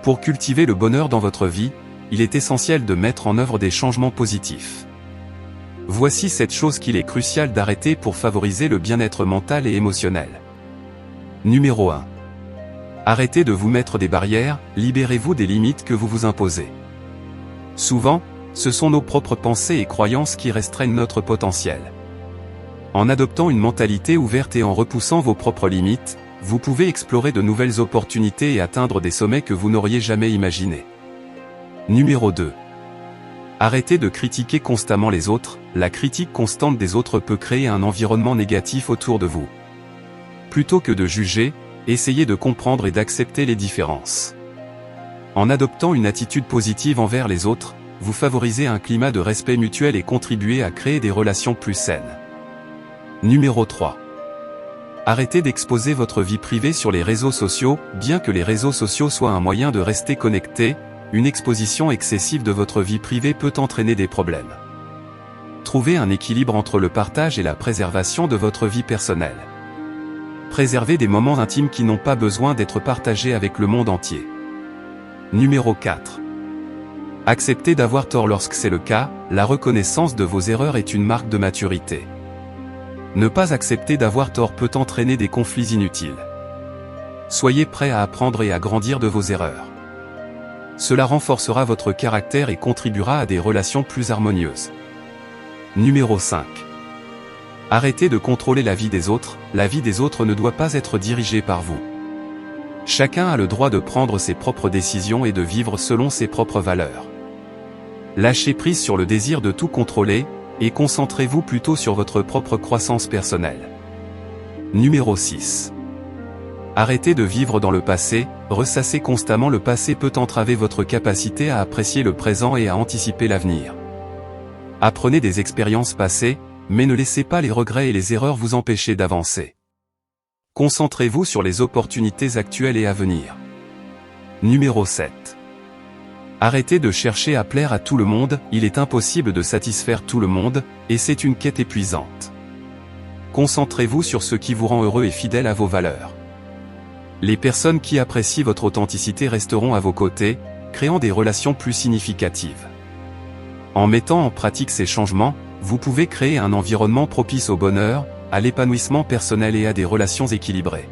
Pour cultiver le bonheur dans votre vie, il est essentiel de mettre en œuvre des changements positifs. Voici 7 choses qu'il est crucial d'arrêter pour favoriser le bien-être mental et émotionnel. Numéro 1. Arrêtez de vous mettre des barrières, libérez-vous des limites que vous vous imposez. Souvent, ce sont nos propres pensées et croyances qui restreignent notre potentiel. En adoptant une mentalité ouverte et en repoussant vos propres limites, vous pouvez explorer de nouvelles opportunités et atteindre des sommets que vous n'auriez jamais imaginés. Numéro 2. Arrêtez de critiquer constamment les autres, la critique constante des autres peut créer un environnement négatif autour de vous. Plutôt que de juger, essayez de comprendre et d'accepter les différences. En adoptant une attitude positive envers les autres, vous favorisez un climat de respect mutuel et contribuez à créer des relations plus saines. Numéro 3. Arrêtez d'exposer votre vie privée sur les réseaux sociaux, bien que les réseaux sociaux soient un moyen de rester connecté, une exposition excessive de votre vie privée peut entraîner des problèmes. Trouvez un équilibre entre le partage et la préservation de votre vie personnelle. Préservez des moments intimes qui n'ont pas besoin d'être partagés avec le monde entier. Numéro 4. Acceptez d'avoir tort lorsque c'est le cas, la reconnaissance de vos erreurs est une marque de maturité. Ne pas accepter d'avoir tort peut entraîner des conflits inutiles. Soyez prêt à apprendre et à grandir de vos erreurs. Cela renforcera votre caractère et contribuera à des relations plus harmonieuses. Numéro 5. Arrêtez de contrôler la vie des autres ne doit pas être dirigée par vous. Chacun a le droit de prendre ses propres décisions et de vivre selon ses propres valeurs. Lâchez prise sur le désir de tout contrôler, et concentrez-vous plutôt sur votre propre croissance personnelle. Numéro 6. Arrêtez de vivre dans le passé, ressasser constamment le passé peut entraver votre capacité à apprécier le présent et à anticiper l'avenir. Apprenez des expériences passées, mais ne laissez pas les regrets et les erreurs vous empêcher d'avancer. Concentrez-vous sur les opportunités actuelles et à venir. Numéro 7. Arrêtez de chercher à plaire à tout le monde, il est impossible de satisfaire tout le monde, et c'est une quête épuisante. Concentrez-vous sur ce qui vous rend heureux et fidèle à vos valeurs. Les personnes qui apprécient votre authenticité resteront à vos côtés, créant des relations plus significatives. En mettant en pratique ces changements, vous pouvez créer un environnement propice au bonheur, à l'épanouissement personnel et à des relations équilibrées.